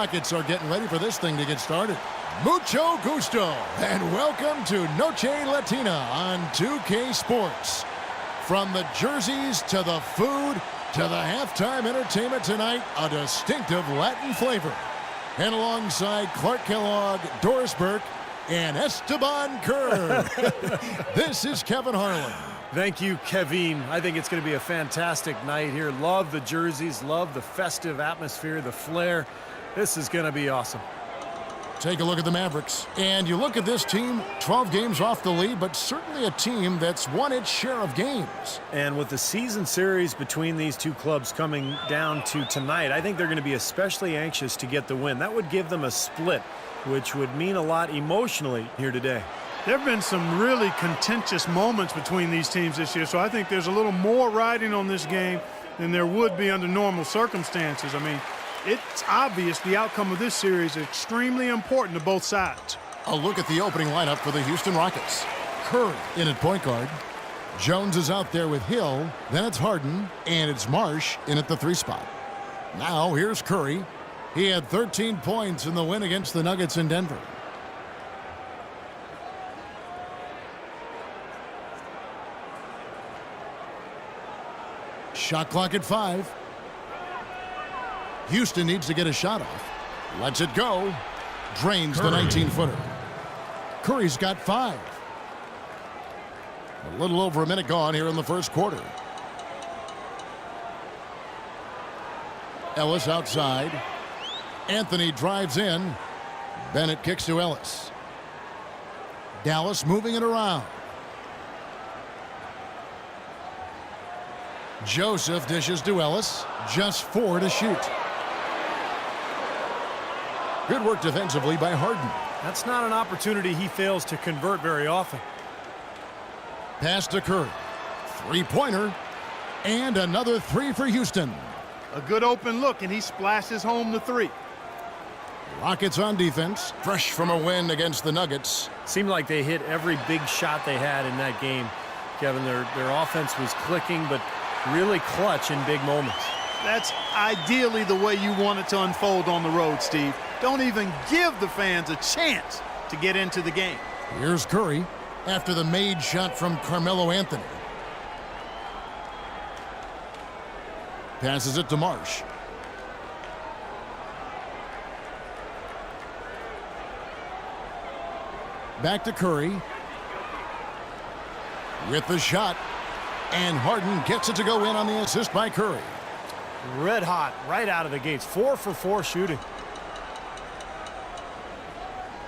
Rockets are getting ready for this thing to get started. Mucho gusto, and welcome to Noche Latina on 2K Sports. From the jerseys to the food to the halftime entertainment tonight, a distinctive Latin flavor. And alongside Clark Kellogg, Doris Burke, and Esteban Kerr, this is Kevin Harlan. Thank you, Kevin. I think it's going to be a fantastic night here. Love the jerseys, love the festive atmosphere, the flair. This is going to be awesome. Take a look at the Mavericks. And you look at this team, 12 games off the lead, but certainly a team that's won its share of games. And with the season series between these two clubs coming down to tonight, I think they're going to be especially anxious to get the win. That would give them a split, which would mean a lot emotionally here today. There have been some really contentious moments between these teams this year, so I think there's a little more riding on this game than there would be under normal circumstances. I mean, it's obvious the outcome of this series is extremely important to both sides. A look at the opening lineup for the Houston Rockets. Curry in at point guard. Jones is out there with Hill. Then it's Harden, and it's Marsh in at the 3 spot. Now here's Curry. He had 13 points in the win against the Nuggets in Denver. Shot clock at 5. Houston needs to get a shot off. Lets it go. Drains the 19-footer. Curry's got 5. A little over a minute gone here in the first quarter. Ellis outside. Anthony drives in. Bennett kicks to Ellis. Dallas moving it around. Joseph dishes to Ellis. Just 4 to shoot. Good work defensively by Harden. That's not an opportunity he fails to convert very often. Pass to Curry. 3-pointer. And another 3 for Houston. A good open look, and he splashes home the 3. Rockets on defense. Fresh from a win against the Nuggets. Seemed like they hit every big shot they had in that game. Kevin, their offense was clicking, but really clutch in big moments. That's ideally the way you want it to unfold on the road, Steve. Don't even give the fans a chance to get into the game. Here's Curry after the made shot from Carmelo Anthony. Passes it to Marsh. Back to Curry. With the shot. And Harden gets it to go in on the assist by Curry. Red hot right out of the gates. 4 for 4 shooting.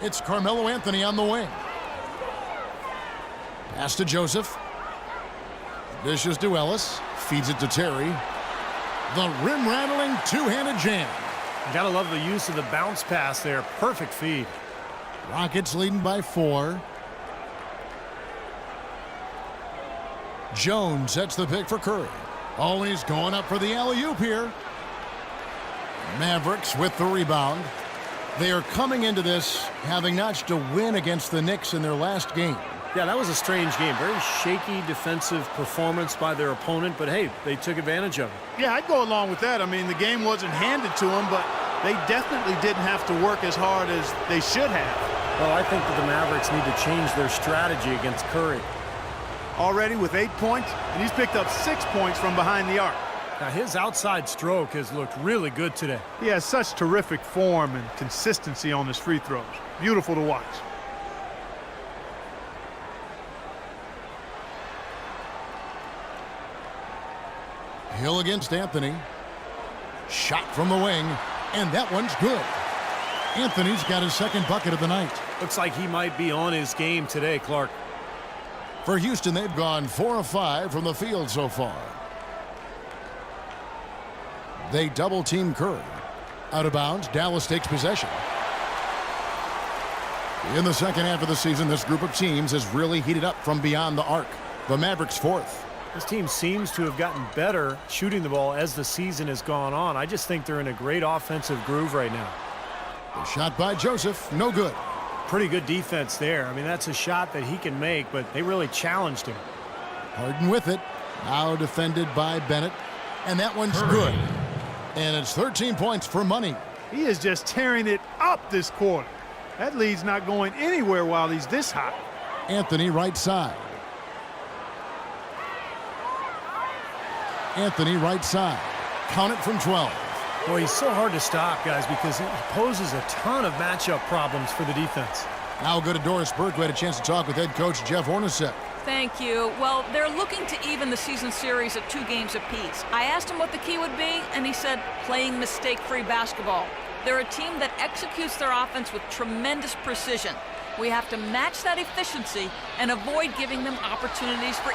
It's Carmelo Anthony on the wing. Pass to Joseph. Dishes to Ellis. Feeds it to Terry. The rim-rattling two-handed jam. You gotta love the use of the bounce pass there. Perfect feed. Rockets leading by 4. Jones sets the pick for Curry. Always going up for the alley-oop here. Mavericks with the rebound. They are coming into this having notched a win against the Knicks in their last game. Yeah, that was a strange game. Very shaky defensive performance by their opponent, but hey, they took advantage of it. Yeah, I'd go along with that. I mean, the game wasn't handed to them, but they definitely didn't have to work as hard as they should have. Well, I think that the Mavericks need to change their strategy against Curry. Already with 8 points, and he's picked up 6 points from behind the arc. Now, his outside stroke has looked really good today. He has such terrific form and consistency on his free throws. Beautiful to watch. Hill against Anthony. Shot from the wing, and that one's good. Anthony's got his second bucket of the night. Looks like he might be on his game today, Clark. For Houston, they've gone 4 of 5 from the field so far. They double-team Curry. Out of bounds, Dallas takes possession. In the second half of the season, this group of teams has really heated up from beyond the arc. The Mavericks 4th. This team seems to have gotten better shooting the ball as the season has gone on. I just think they're in a great offensive groove right now. The shot by Joseph, no good. Pretty good defense there. I mean, that's a shot that he can make, but they really challenged him. Harden with it. Now defended by Bennett. And that one's good. And it's 13 points for money. He is just tearing it up this quarter. That lead's not going anywhere while he's this hot. Anthony right side. Anthony right side. Count it from 12. Boy, he's so hard to stop, guys, because he poses a ton of matchup problems for the defense. Now we'll go to Doris Burke, who had a chance to talk with head coach Jeff Hornacek. Thank you. Well, they're looking to even the season series at 2 games apiece. I asked him what the key would be, and he said playing mistake-free basketball. They're a team that executes their offense with tremendous precision. We have to match that efficiency and avoid giving them opportunities for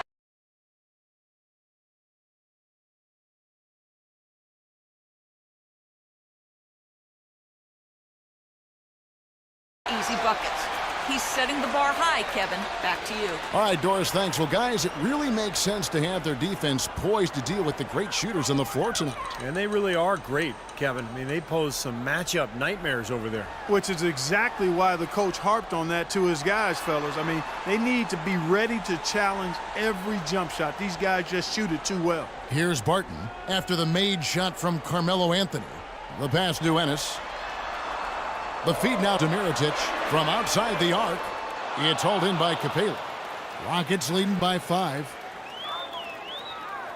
easy buckets. He's setting the bar high, Kevin. Back to you. All right, Doris, thanks. Well, guys, it really makes sense to have their defense poised to deal with the great shooters on the floor tonight. And they really are great, Kevin. I mean, they pose some matchup nightmares over there. Which is exactly why the coach harped on that to his guys, fellas. I mean, they need to be ready to challenge every jump shot. These guys just shoot it too well. Here's Barton after the made shot from Carmelo Anthony. The pass to Ennis. The feed now to Mirotic from outside the arc. It's hauled in by Capela. Rockets leading by 5.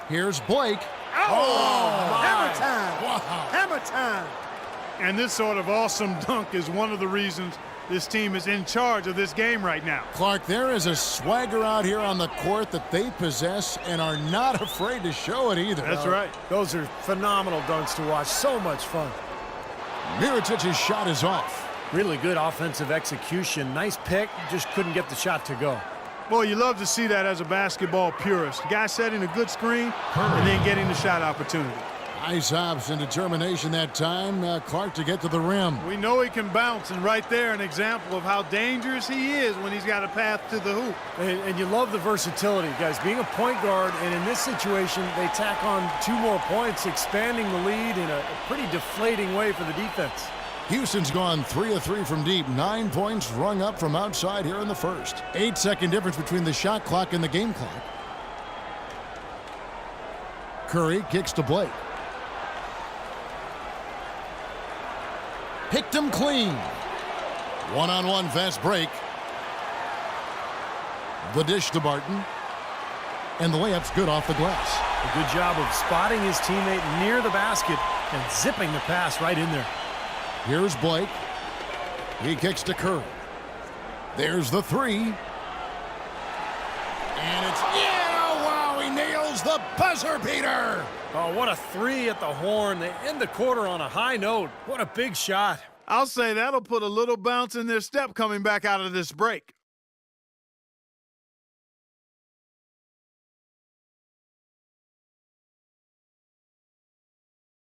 Here's Blake. Oh, hammer time! Wow. Hammer time! And this sort of awesome dunk is one of the reasons this team is in charge of this game right now. Clark, there is a swagger out here on the court that they possess and are not afraid to show it either. That's right. Those are phenomenal dunks to watch. So much fun. Mirotic's shot is off. Really good offensive execution. Nice pick, just couldn't get the shot to go. Boy, you love to see that as a basketball purist. Guy setting a good screen and then getting the shot opportunity. Nice hops and determination that time. Clark to get to the rim. We know he can bounce, and right there an example of how dangerous he is when he's got a path to the hoop. And you love the versatility, guys. Being a point guard, and in this situation, they tack on 2 more points, expanding the lead in a pretty deflating way for the defense. Houston's gone 3 of 3 from deep. 9 points rung up from outside here in the first. 8-second difference between the shot clock and the game clock. Curry kicks to Blake. Picked him clean. One-on-one fast break. The dish to Barton. And the layup's good off the glass. A good job of spotting his teammate near the basket and zipping the pass right in there. Here's Blake. He kicks to Curry. There's the 3. And it's, yeah, wow, he nails the buzzer beater. Oh, what a 3 at the horn. They end the quarter on a high note. What a big shot. I'll say that'll put a little bounce in their step coming back out of this break.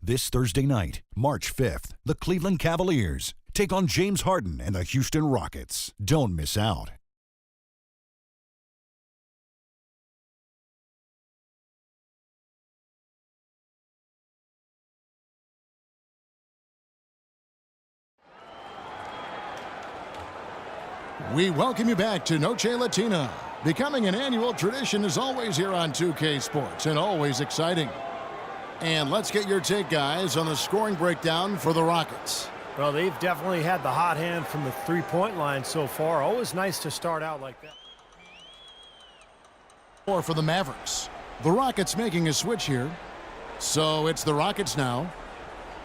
This Thursday night, March 5th, the Cleveland Cavaliers take on James Harden and the Houston Rockets. Don't miss out. We welcome you back to Noche Latina. Becoming an annual tradition is always here on 2K Sports and always exciting. And let's get your take, guys, on the scoring breakdown for the Rockets. Well, they've definitely had the hot hand from the three-point line so far. Always nice to start out like that. Or for the Mavericks. The Rockets making a switch here. So it's the Rockets now.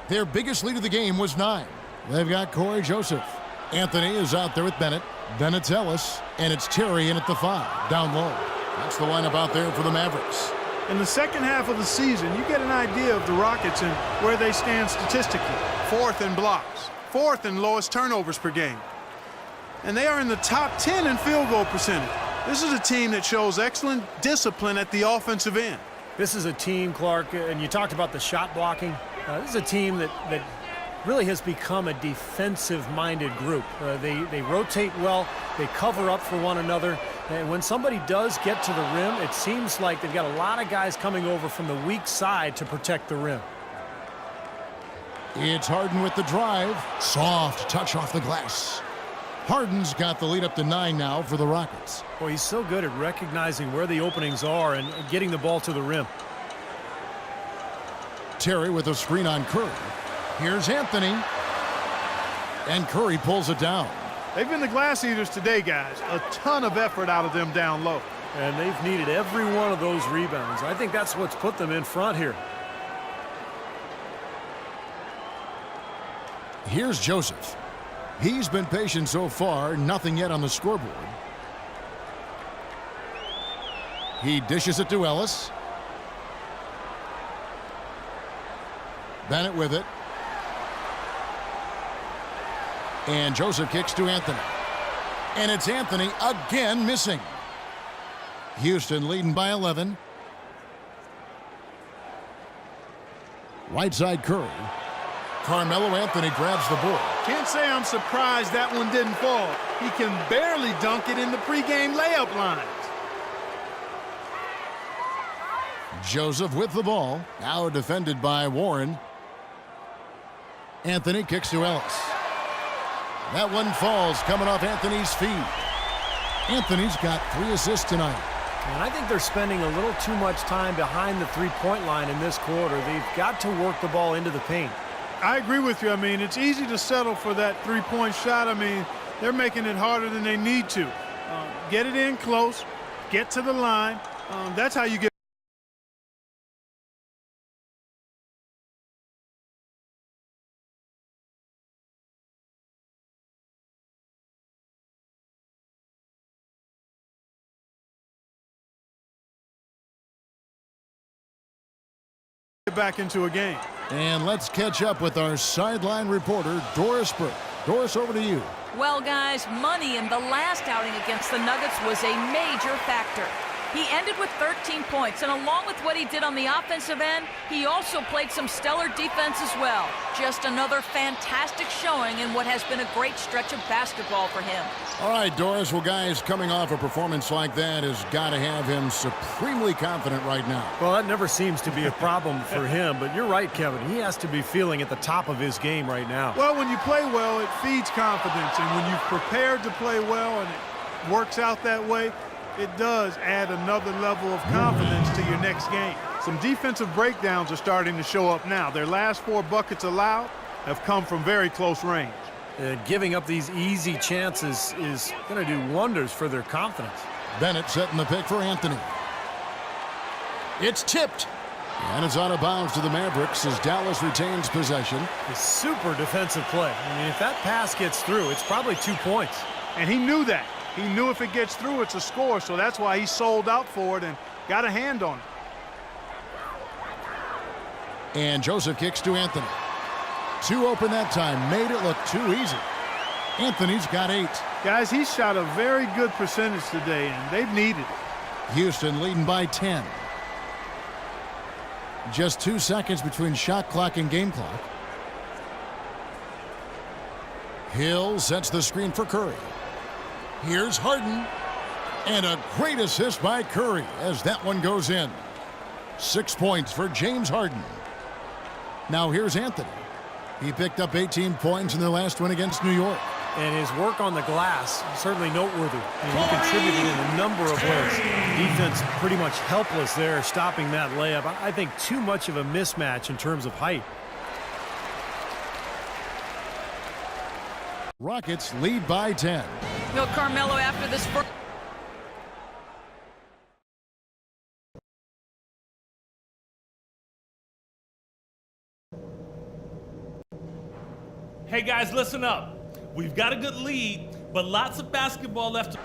Their biggest lead of the game was 9. They've got Corey Joseph. Anthony is out there with Bennett. Bennett's Ellis. And it's Terry in at the 5. Down low. That's the lineup out there for the Mavericks. In the second half of the season, you get an idea of the Rockets and where they stand statistically. 4th in blocks, 4th in lowest turnovers per game. And they are in the top 10 in field goal percentage. This is a team that shows excellent discipline at the offensive end. This is a team, Clark, and you talked about the shot blocking. This is a team that really has become a defensive-minded group. They rotate well, they cover up for one another, and when somebody does get to the rim, it seems like they've got a lot of guys coming over from the weak side to protect the rim. It's Harden with the drive. Soft touch off the glass. Harden's got the lead up to 9 now for the Rockets. Boy, he's so good at recognizing where the openings are and getting the ball to the rim. Terry with a screen on Curry. Here's Anthony. And Curry pulls it down. They've been the glass eaters today, guys. A ton of effort out of them down low. And they've needed every one of those rebounds. I think that's what's put them in front here. Here's Joseph. He's been patient so far, nothing yet on the scoreboard. He dishes it to Ellis. Bennett with it. And Joseph kicks to Anthony. And it's Anthony again missing. Houston leading by 11. Right side Curry. Carmelo Anthony grabs the board. Can't say I'm surprised that one didn't fall. He can barely dunk it in the pregame layup lines. Joseph with the ball. Now defended by Warren. Anthony kicks to Ellis. That one falls coming off Anthony's feet. Anthony's got 3 assists tonight. And I think they're spending a little too much time behind the three-point line in this quarter. They've got to work the ball into the paint. I agree with you. I mean, it's easy to settle for that three-point shot. I mean, they're making it harder than they need to. Get it in close, get to the line. That's how you get back into a game. And let's catch up with our sideline reporter, Doris Burke. Doris, over to you. Well, guys, money in the last outing against the Nuggets was a major factor. He ended with 13 points, and along with what he did on the offensive end, he also played some stellar defense as well. Just another fantastic showing in what has been a great stretch of basketball for him. All right, Doris. Well, guys, coming off a performance like that has got to have him supremely confident right now. Well, that never seems to be a problem for him, but you're right, Kevin. He has to be feeling at the top of his game right now. Well, when you play well, it feeds confidence, and when you've prepared to play well and it works out that way, it does add another level of confidence to your next game. Some defensive breakdowns are starting to show up now. Their last 4 buckets allowed have come from very close range. Giving up these easy chances is going to do wonders for their confidence. Bennett setting the pick for Anthony. It's tipped. And it's out of bounds to the Mavericks as Dallas retains possession. A super defensive play. I mean, if that pass gets through, it's probably 2 points. And he knew that. He knew if it gets through, it's a score, so that's why he sold out for it and got a hand on it. And Joseph kicks to Anthony. 2 open that time, made it look too easy. Anthony's got 8. Guys, he shot a very good percentage today, and they've needed it. Houston leading by 10. Just 2 seconds between shot clock and game clock. Hill sets the screen for Curry. Here's Harden. And a great assist by Curry as that one goes in. 6 points for James Harden. Now here's Anthony. He picked up 18 points in their last win against New York. And his work on the glass, certainly noteworthy. And he contributed in a number of ways. Defense pretty much helpless there, stopping that layup. I think too much of a mismatch in terms of height. Rockets lead by 10. No, Carmelo after this. Hey guys, listen up. We've got a good lead, but lots of basketball left.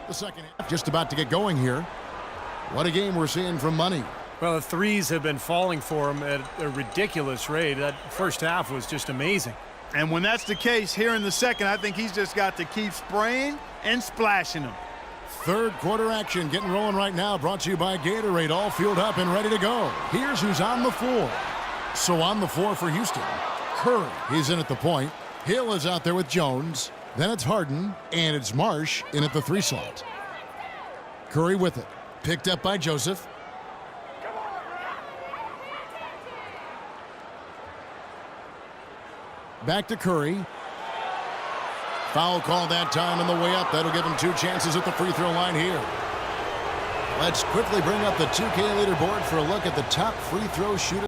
The second half just about to get going here. What a game we're seeing from Money. Well, the threes have been falling for him at a ridiculous rate. That first half was just amazing. And when that's the case here in the second, I think he's just got to keep spraying and splashing them. Third quarter action getting rolling right now, brought to you by Gatorade, all fueled up and ready to go. Here's who's on the floor. So on the floor for Houston, Curry, he's in at the point. Hill is out there with Jones. Then it's Harden, and it's Marsh in at the 3 slot. Curry with it. Picked up by Joseph. Back to Curry. Foul call that time on the way up. That'll give him 2 chances at the free throw line here. Let's quickly bring up the 2K leaderboard for a look at the top free throw shooters.